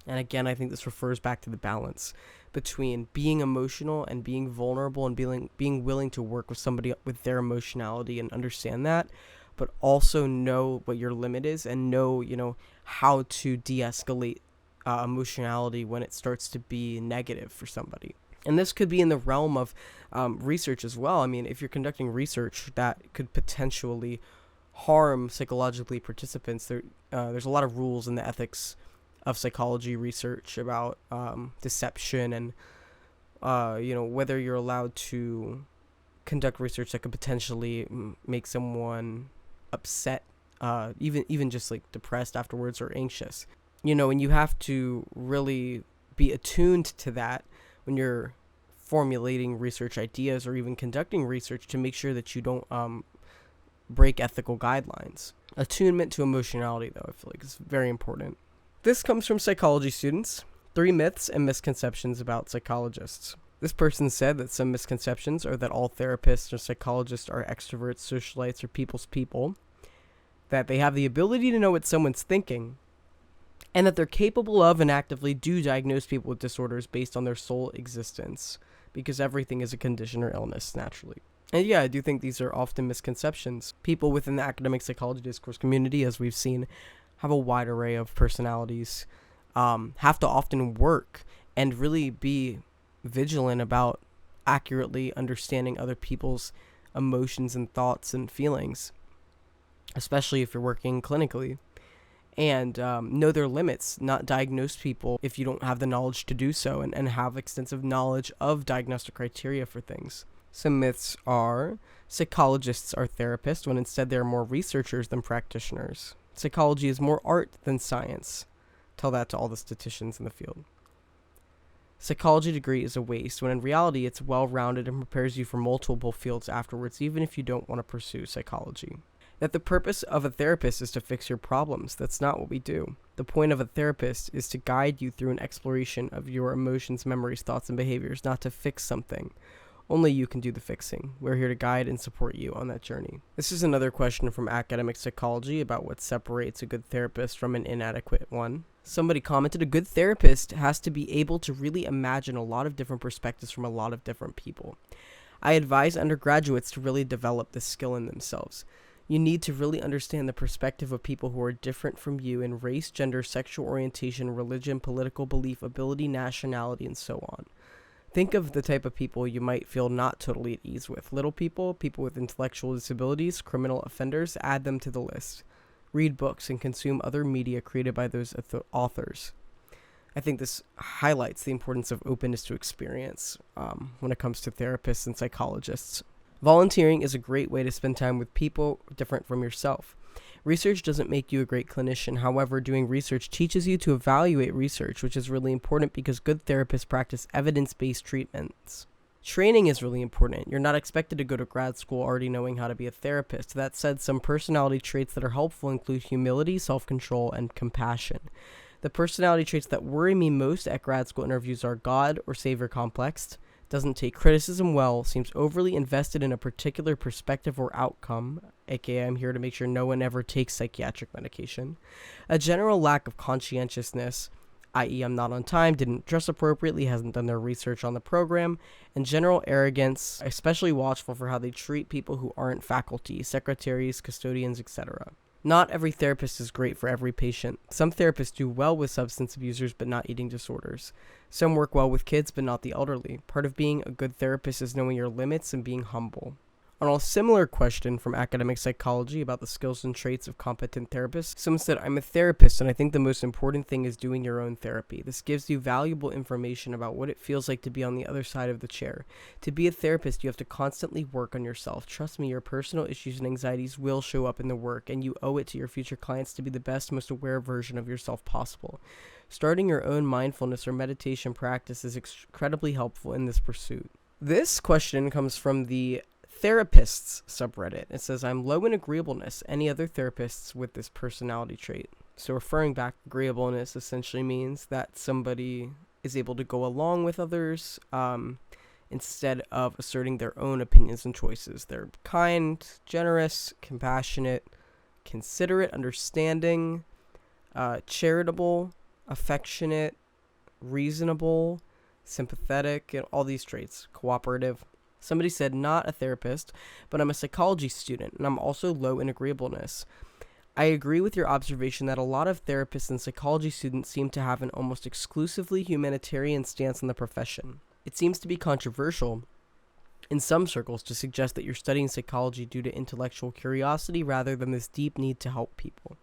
And again, I think this refers back to the balance between being emotional and being vulnerable and being willing to work with somebody with their emotionality and understand that, but also know what your limit is and know, how to de-escalate emotionality when it starts to be negative for somebody. And this could be in the realm of research as well. I mean, if you're conducting research that could potentially harm psychologically participants, there's a lot of rules in the ethics of psychology research about deception and whether you're allowed to conduct research that could potentially make someone upset, even just like depressed afterwards or anxious. And you have to really be attuned to that when you're formulating research ideas or even conducting research to make sure that you don't break ethical guidelines. Attunement to emotionality, though, I feel like is very important. This comes from psychology students. 3 myths and misconceptions about psychologists. This person said that some misconceptions are that all therapists or psychologists are extroverts, socialites, or people's people, that they have the ability to know what someone's thinking, and that they're capable of and actively do diagnose people with disorders based on their sole existence, because everything is a condition or illness naturally. And yeah, I do think these are often misconceptions. People within the academic psychology discourse community, as we've seen, have a wide array of personalities, have to often work and really be vigilant about accurately understanding other people's emotions and thoughts and feelings, especially if you're working clinically, and know their limits, not diagnose people if you don't have the knowledge to do so, and have extensive knowledge of diagnostic criteria for things. Some myths are psychologists are therapists when instead they are more researchers than practitioners. Psychology is more art than science. Tell that to all the statisticians in the field. Psychology degree is a waste, when in reality it's well-rounded and prepares you for multiple fields afterwards, even if you don't want to pursue psychology. That the purpose of a therapist is to fix your problems. That's not what we do. The point of a therapist is to guide you through an exploration of your emotions, memories, thoughts, and behaviors, not to fix something. Only you can do the fixing. We're here to guide and support you on that journey. This is another question from academic psychology about what separates a good therapist from an inadequate one. Somebody commented, a good therapist has to be able to really imagine a lot of different perspectives from a lot of different people. I advise undergraduates to really develop this skill in themselves. You need to really understand the perspective of people who are different from you in race, gender, sexual orientation, religion, political belief, ability, nationality, and so on. Think of the type of people you might feel not totally at ease with. Little people, people with intellectual disabilities, criminal offenders, add them to the list. Read books and consume other media created by those authors. I think this highlights the importance of openness to experience when it comes to therapists and psychologists. Volunteering is a great way to spend time with people different from yourself. Research doesn't make you a great clinician. However, doing research teaches you to evaluate research, which is really important because good therapists practice evidence-based treatments. Training is really important. You're not expected to go to grad school already knowing how to be a therapist. That said, some personality traits that are helpful include humility, self-control, and compassion. The personality traits that worry me most at grad school interviews are God or Savior complex, doesn't take criticism well, seems overly invested in a particular perspective or outcome, aka I'm here to make sure no one ever takes psychiatric medication, a general lack of conscientiousness, i.e. I'm not on time, didn't dress appropriately, hasn't done their research on the program, and general arrogance, especially watchful for how they treat people who aren't faculty, secretaries, custodians, etc. Not every therapist is great for every patient. Some therapists do well with substance abusers but not eating disorders. Some work well with kids but not the elderly. Part of being a good therapist is knowing your limits and being humble. On a similar question from academic psychology about the skills and traits of competent therapists, someone said, I'm a therapist and I think the most important thing is doing your own therapy. This gives you valuable information about what it feels like to be on the other side of the chair. To be a therapist, you have to constantly work on yourself. Trust me, your personal issues and anxieties will show up in the work, and you owe it to your future clients to be the best, most aware version of yourself possible. Starting your own mindfulness or meditation practice is incredibly helpful in this pursuit. This question comes from the therapists subreddit. It says, I'm low in agreeableness. Any other therapists with this personality trait? So referring back, agreeableness essentially means that somebody is able to go along with others instead of asserting their own opinions and choices. They're kind, generous, compassionate, considerate, understanding, charitable, affectionate, reasonable, sympathetic, and all these traits. Cooperative. Somebody said, not a therapist, but I'm a psychology student, and I'm also low in agreeableness. I agree with your observation that a lot of therapists and psychology students seem to have an almost exclusively humanitarian stance on the profession. It seems to be controversial in some circles to suggest that you're studying psychology due to intellectual curiosity rather than this deep need to help people.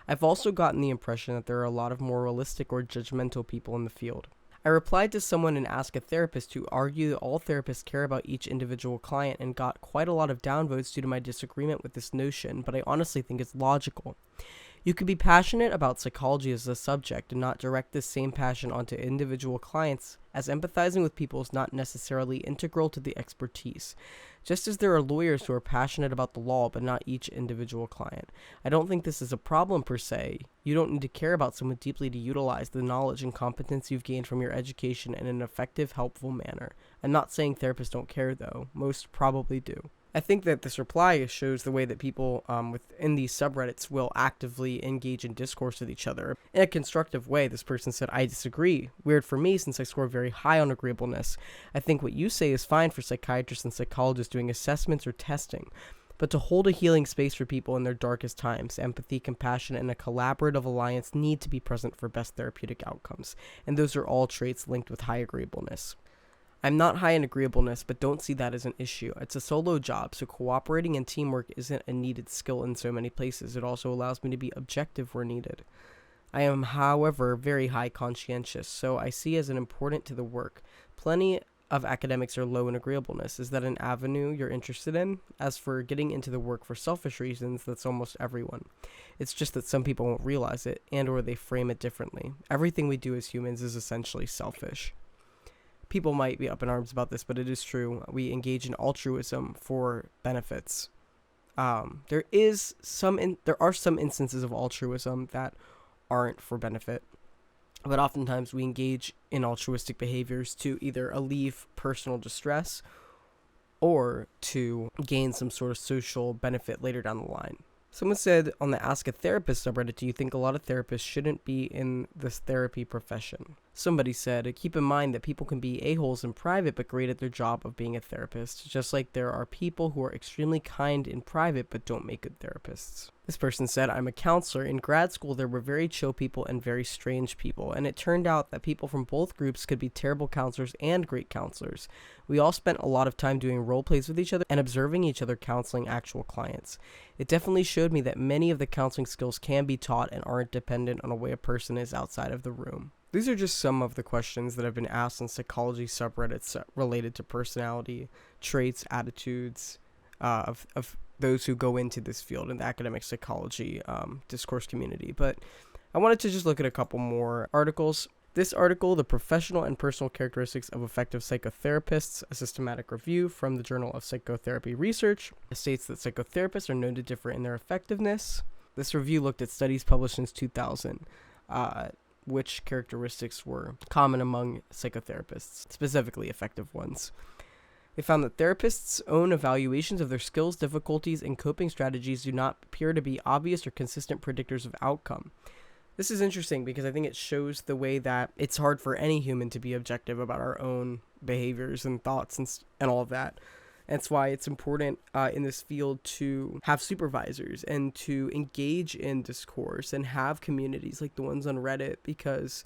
I've also gotten the impression that there are a lot of moralistic or judgmental people in the field. I replied to someone and asked a therapist to argue that all therapists care about each individual client and got quite a lot of downvotes due to my disagreement with this notion, but I honestly think it's logical. You could be passionate about psychology as a subject and not direct this same passion onto individual clients, as empathizing with people is not necessarily integral to the expertise. Just as there are lawyers who are passionate about the law but not each individual client. I don't think this is a problem per se. You don't need to care about someone deeply to utilize the knowledge and competence you've gained from your education in an effective, helpful manner. I'm not saying therapists don't care though. Most probably do. I think that this reply shows the way that people within these subreddits will actively engage in discourse with each other. In a constructive way, this person said, I disagree. Weird for me since I score very high on agreeableness. I think what you say is fine for psychiatrists and psychologists doing assessments or testing. But to hold a healing space for people in their darkest times, empathy, compassion, and a collaborative alliance need to be present for best therapeutic outcomes. And those are all traits linked with high agreeableness. I'm not high in agreeableness, but don't see that as an issue. It's a solo job, so cooperating and teamwork isn't a needed skill in so many places. It also allows me to be objective where needed. I am, however, very high conscientious, so I see as an important to the work. Plenty of academics are low in agreeableness. Is that an avenue you're interested in? As for getting into the work for selfish reasons, that's almost everyone. It's just that some people won't realize it, and or they frame it differently. Everything we do as humans is essentially selfish. People might be up in arms about this, but it is true. We engage in altruism for benefits. There are some instances of altruism that aren't for benefit, but oftentimes we engage in altruistic behaviors to either alleviate personal distress or to gain some sort of social benefit later down the line. Someone said on the Ask a Therapist subreddit, do you think a lot of therapists shouldn't be in this therapy profession? Somebody said, keep in mind that people can be a-holes in private but great at their job of being a therapist, just like there are people who are extremely kind in private but don't make good therapists. This person said, I'm a counselor. In grad school, there were very chill people and very strange people, and it turned out that people from both groups could be terrible counselors and great counselors. We all spent a lot of time doing role plays with each other and observing each other counseling actual clients. It definitely showed me that many of the counseling skills can be taught and aren't dependent on the way a person is outside of the room. These are just some of the questions that have been asked on psychology subreddits related to personality, traits, attitudes of those who go into this field in the academic psychology discourse community. But I wanted to just look at a couple more articles. This article, The Professional and Personal Characteristics of Effective Psychotherapists, a systematic review from the Journal of Psychotherapy Research, states that psychotherapists are known to differ in their effectiveness. This review looked at studies published since 2000, which characteristics were common among psychotherapists, specifically effective ones. They found that therapists' own evaluations of their skills, difficulties, and coping strategies do not appear to be obvious or consistent predictors of outcome. This is interesting because I think it shows the way that it's hard for any human to be objective about our own behaviors and thoughts and all of that. That's why it's important in this field to have supervisors and to engage in discourse and have communities like the ones on Reddit, because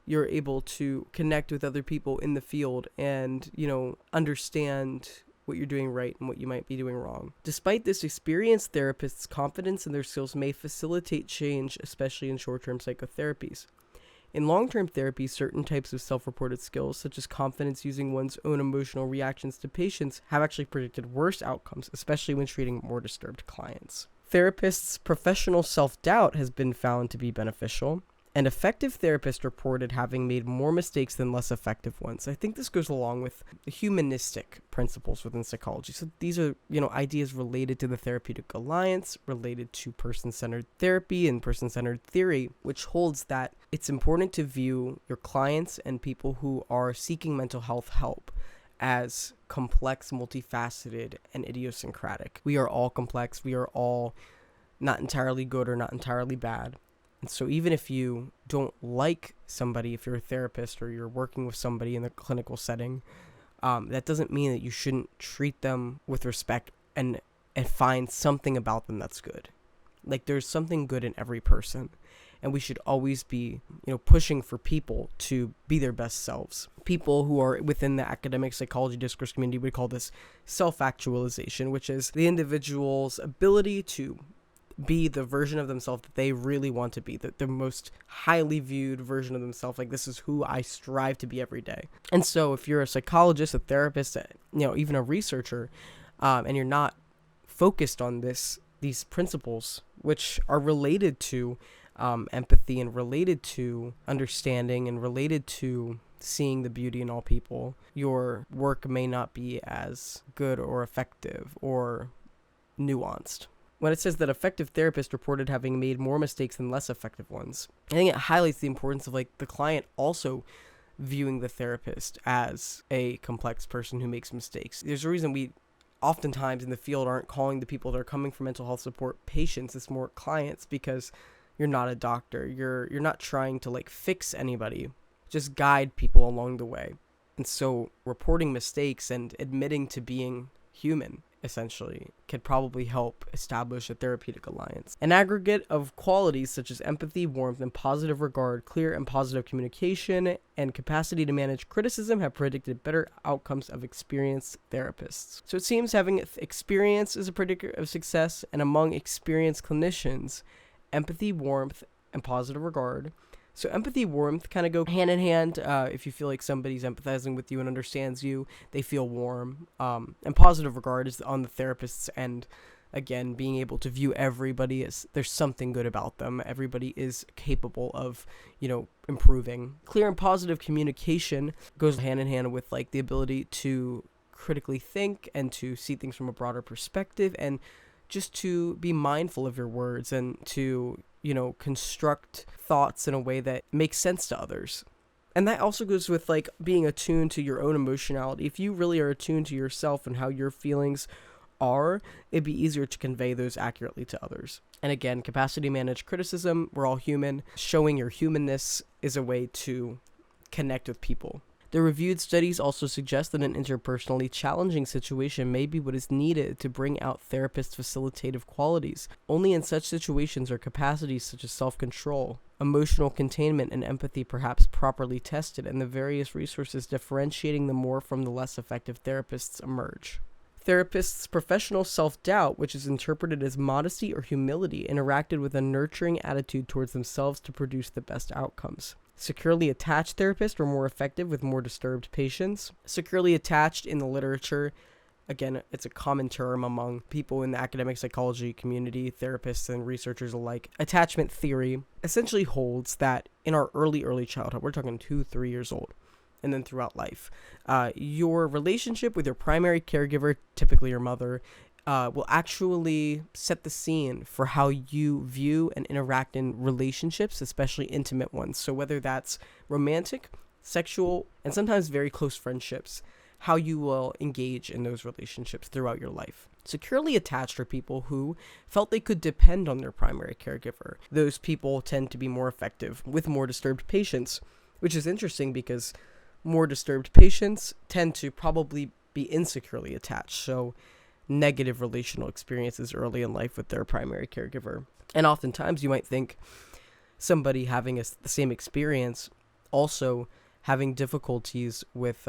you're able to connect with other people in the field and, understand what you're doing right and what you might be doing wrong. Despite this, experienced therapists' confidence in their skills may facilitate change, especially in short-term psychotherapies. In long-term therapy, certain types of self-reported skills, such as confidence using one's own emotional reactions to patients, have actually predicted worse outcomes, especially when treating more disturbed clients. Therapists' professional self-doubt has been found to be beneficial, and effective therapists reported having made more mistakes than less effective ones. I think this goes along with the humanistic principles within psychology. So these are, ideas related to the therapeutic alliance, related to person-centered therapy and person-centered theory, which holds that it's important to view your clients and people who are seeking mental health help as complex, multifaceted, and idiosyncratic. We are all complex. We are all not entirely good or not entirely bad. And so even if you don't like somebody, if you're a therapist or you're working with somebody in the clinical setting, that doesn't mean that you shouldn't treat them with respect and find something about them that's good. Like, there's something good in every person. And we should always be, pushing for people to be their best selves. People who are within the academic psychology discourse community would call this self-actualization, which is the individual's ability to be the version of themselves that they really want to be, the most highly viewed version of themselves. Like, this is who I strive to be every day. And so if you're a psychologist, a therapist, even a researcher, and you're not focused on these principles, which are related to empathy and related to understanding and related to seeing the beauty in all people, your work may not be as good or effective or nuanced. When it says that effective therapists reported having made more mistakes than less effective ones, I think it highlights the importance of the client also viewing the therapist as a complex person who makes mistakes. There's a reason we oftentimes in the field aren't calling the people that are coming for mental health support patients. It's more clients, because you're not a doctor. You're not trying to fix anybody. Just guide people along the way. And so reporting mistakes and admitting to being human essentially could probably help establish a therapeutic alliance. An aggregate of qualities such as empathy, warmth, and positive regard, clear and positive communication, and capacity to manage criticism have predicted better outcomes of experienced therapists. So it seems having experience is a predictor of success, and among experienced clinicians, empathy, warmth, and positive regard, So empathy, warmth kind of go hand in hand. If you feel like somebody's empathizing with you and understands you, they feel warm. And positive regard is on the therapist's end. Again, being able to view everybody as there's something good about them. Everybody is capable of, improving. Clear and positive communication goes hand in hand with like the ability to critically think and to see things from a broader perspective, and just to be mindful of your words and to, construct thoughts in a way that makes sense to others. And that also goes with like being attuned to your own emotionality. If you really are attuned to yourself and how your feelings are, it'd be easier to convey those accurately to others. And again, capacity to manage criticism. We're all human. Showing your humanness is a way to connect with people. The reviewed studies also suggest that an interpersonally challenging situation may be what is needed to bring out therapists' facilitative qualities. Only in such situations are capacities such as self-control, emotional containment, and empathy perhaps properly tested, and the various resources differentiating the more from the less effective therapists emerge. Therapists' professional self-doubt, which is interpreted as modesty or humility, interacted with a nurturing attitude towards themselves to produce the best outcomes. Securely attached therapists were more effective with more disturbed patients. Securely attached in the literature, again, it's a common term among people in the academic psychology community, therapists and researchers alike. Attachment theory essentially holds that in our early childhood, we're talking 2-3 years old, and then throughout life, your relationship with your primary caregiver, typically your mother, will actually set the scene for how you view and interact in relationships, especially intimate ones. So whether that's romantic, sexual, and sometimes very close friendships, how you will engage in those relationships throughout your life. Securely attached are people who felt they could depend on their primary caregiver. Those people tend to be more effective with more disturbed patients, which is interesting because more disturbed patients tend to probably be insecurely attached, so negative relational experiences early in life with their primary caregiver. And oftentimes you might think somebody having the same experience also having difficulties with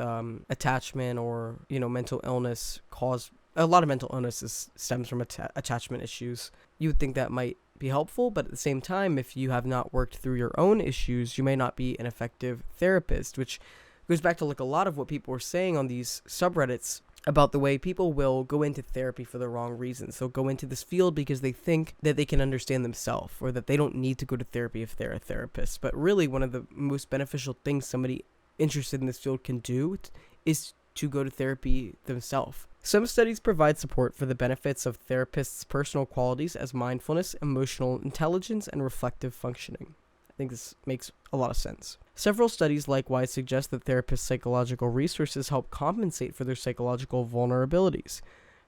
attachment or, mental illness cause a lot of mental illnesses stems from attachment issues. You would think that might be helpful, but at the same time, if you have not worked through your own issues, you may not be an effective therapist, which goes back to like a lot of what people were saying on these subreddits about the way people will go into therapy for the wrong reasons. They'll go into this field because they think that they can understand themselves, or that they don't need to go to therapy if they're a therapist. But really, one of the most beneficial things somebody interested in this field can do is to go to therapy themselves. Some studies provide support for the benefits of therapists' personal qualities as mindfulness, emotional intelligence, and reflective functioning. I think this makes a lot of sense. Several studies likewise suggest that therapists' psychological resources help compensate for their psychological vulnerabilities.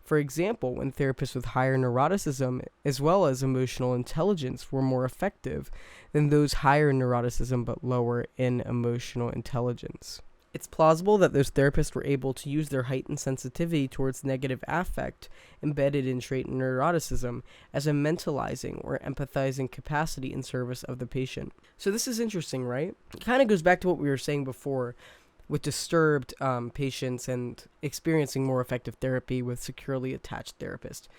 For example, when therapists with higher neuroticism as well as emotional intelligence were more effective than those higher neuroticism but lower in emotional intelligence. It's plausible that those therapists were able to use their heightened sensitivity towards negative affect embedded in trait neuroticism as a mentalizing or empathizing capacity in service of the patient. So this is interesting, right? It kind of goes back to what we were saying before with disturbed patients and experiencing more effective therapy with securely attached therapists.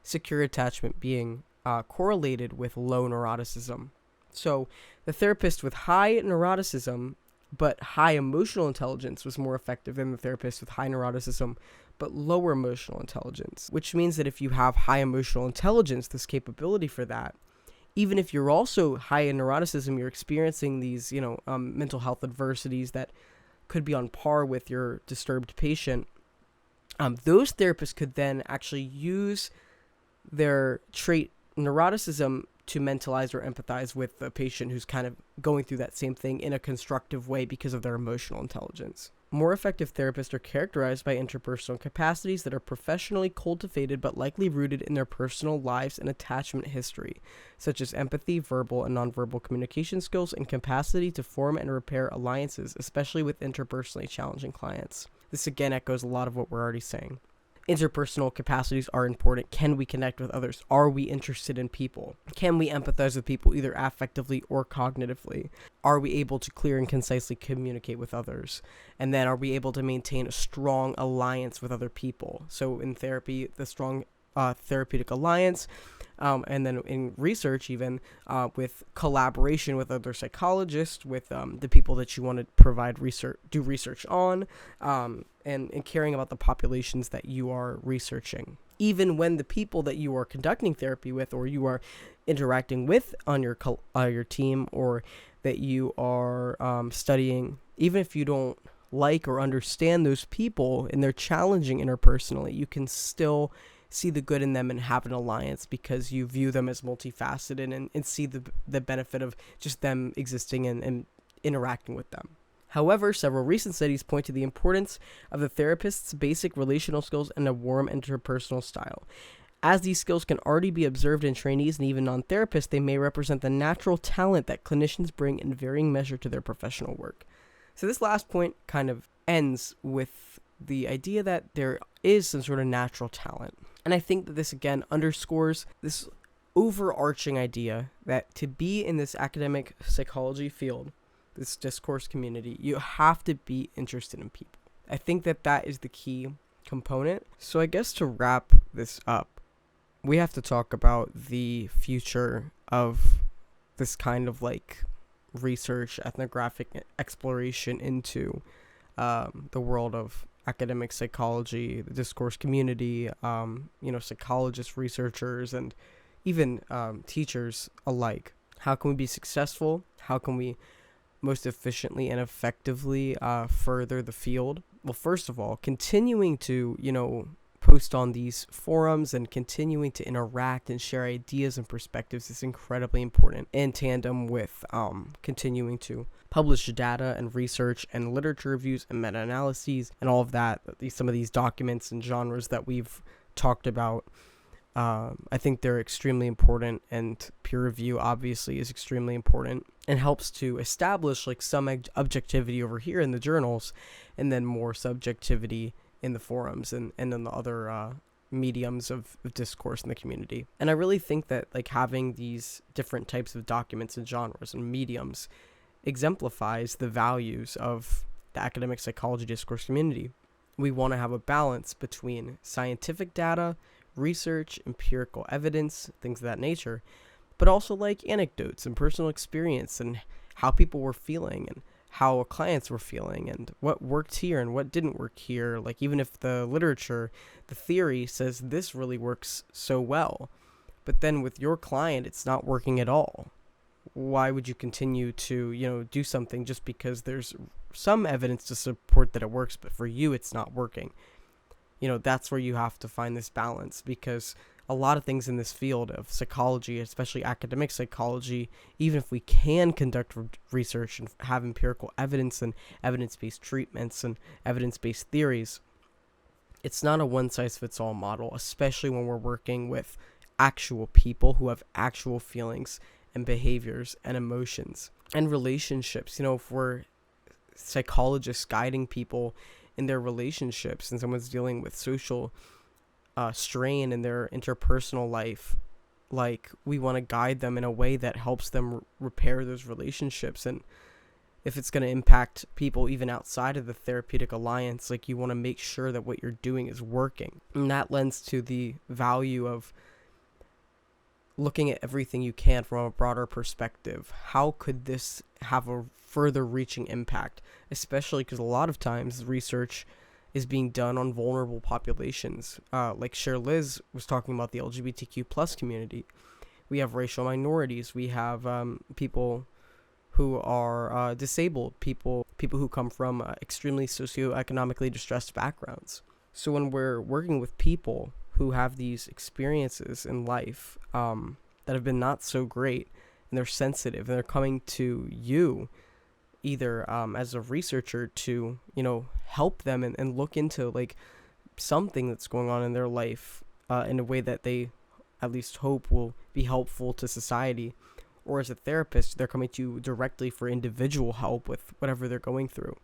Secure attachment being correlated with low neuroticism. So the therapist with high neuroticism but high emotional intelligence was more effective than the therapist with high neuroticism but lower emotional intelligence, which means that if you have high emotional intelligence, this capability for that, even if you're also high in neuroticism, you're experiencing these, mental health adversities that could be on par with your disturbed patient, those therapists could then actually use their trait neuroticism to mentalize or empathize with the patient who's kind of going through that same thing in a constructive way because of their emotional intelligence. More effective therapists are characterized by interpersonal capacities that are professionally cultivated but likely rooted in their personal lives and attachment history, such as empathy, verbal and nonverbal communication skills, and capacity to form and repair alliances, especially with interpersonally challenging clients. This again echoes a lot of what we're already saying. Interpersonal capacities are important. Can we connect with others? Are we interested in people? Can we empathize with people either affectively or cognitively? Are we able to clear and concisely communicate with others? And then are we able to maintain a strong alliance with other people? So in therapy, the strong therapeutic alliance, and then in research even with collaboration with other psychologists, with the people that you want to do research on, and caring about the populations that you are researching. Even when the people that you are conducting therapy with, or you are interacting with on your team, or that you are studying, even if you don't like or understand those people and they're challenging interpersonally, you can still see the good in them and have an alliance because you view them as multifaceted, and see the benefit of just them existing and interacting with them. However, several recent studies point to the importance of the therapist's basic relational skills and a warm interpersonal style. As these skills can already be observed in trainees and even non-therapists, they may represent the natural talent that clinicians bring in varying measure to their professional work. So this last point kind of ends with the idea that there is some sort of natural talent. And I think that this again underscores this overarching idea that to be in this academic psychology field, this discourse community, you have to be interested in people. I think that that is the key component. So I guess to wrap this up, we have to talk about the future of this kind of like research, ethnographic exploration into the world of academic psychology, the discourse community, psychologists, researchers, and even teachers alike. How can we be successful? How can we most efficiently and effectively further the field? Well, first of all, continuing to, post on these forums and continuing to interact and share ideas and perspectives is incredibly important, in tandem with continuing to publish data and research and literature reviews and meta-analyses and all of that. Some of these documents and genres that we've talked about, I think they're extremely important, and peer review obviously is extremely important and helps to establish like some objectivity over here in the journals, and then more subjectivity in the forums and in the other mediums of discourse in the community. And I really think that like having these different types of documents and genres and mediums exemplifies the values of the academic psychology discourse community. We want to have a balance between scientific data, research, empirical evidence, things of that nature, but also like anecdotes and personal experience and how people were feeling and how clients were feeling and what worked here and what didn't work here. Like even if the literature, the theory says this really works so well, but then with your client it's not working at all. Why would you continue to, do something just because there's some evidence to support that it works, but for you it's not working? That's where you have to find this balance, because a lot of things in this field of psychology, especially academic psychology, even if we can conduct research and have empirical evidence and evidence-based treatments and evidence-based theories, it's not a one-size-fits-all model, especially when we're working with actual people who have actual feelings and behaviors and emotions and relationships. If we're psychologists guiding people in their relationships and someone's dealing with social strain in their interpersonal life, like we want to guide them in a way that helps them repair those relationships. And if it's going to impact people even outside of the therapeutic alliance, like you want to make sure that what you're doing is working. And that lends to the value of looking at everything you can from a broader perspective. How could this have a further reaching impact? Especially because a lot of times research is being done on vulnerable populations. Like Liz was talking about the LGBTQ plus community. We have racial minorities. We have people who are disabled, people who come from extremely socioeconomically distressed backgrounds. So when we're working with people who have these experiences in life that have been not so great, and they're sensitive, and they're coming to you either as a researcher to, help them and look into like something that's going on in their life in a way that they at least hope will be helpful to society, or as a therapist, they're coming to you directly for individual help with whatever they're going through.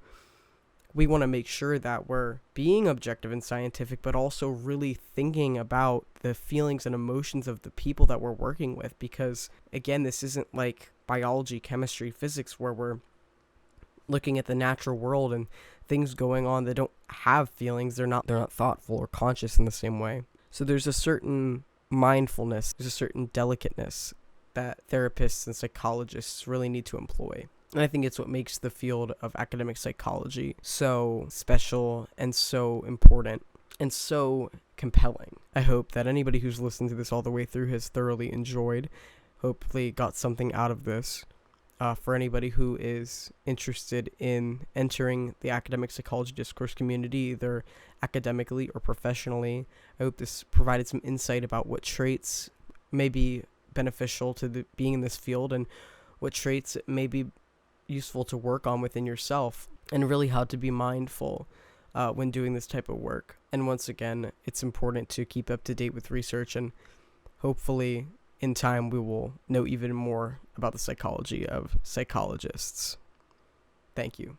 We want to make sure that we're being objective and scientific, but also really thinking about the feelings and emotions of the people that we're working with. Because again, this isn't like biology, chemistry, physics, where we're looking at the natural world and things going on that don't have feelings. They're not thoughtful or conscious in the same way. So there's a certain mindfulness, there's a certain delicateness that therapists and psychologists really need to employ. And I think it's what makes the field of academic psychology so special and so important and so compelling. I hope that anybody who's listened to this all the way through has thoroughly enjoyed, hopefully got something out of this. For anybody who is interested in entering the academic psychology discourse community, either academically or professionally, I hope this provided some insight about what traits may be beneficial to being in this field and what traits may be useful to work on within yourself, and really how to be mindful when doing this type of work. And once again, it's important to keep up to date with research, and hopefully in time we will know even more about the psychology of psychologists. Thank you.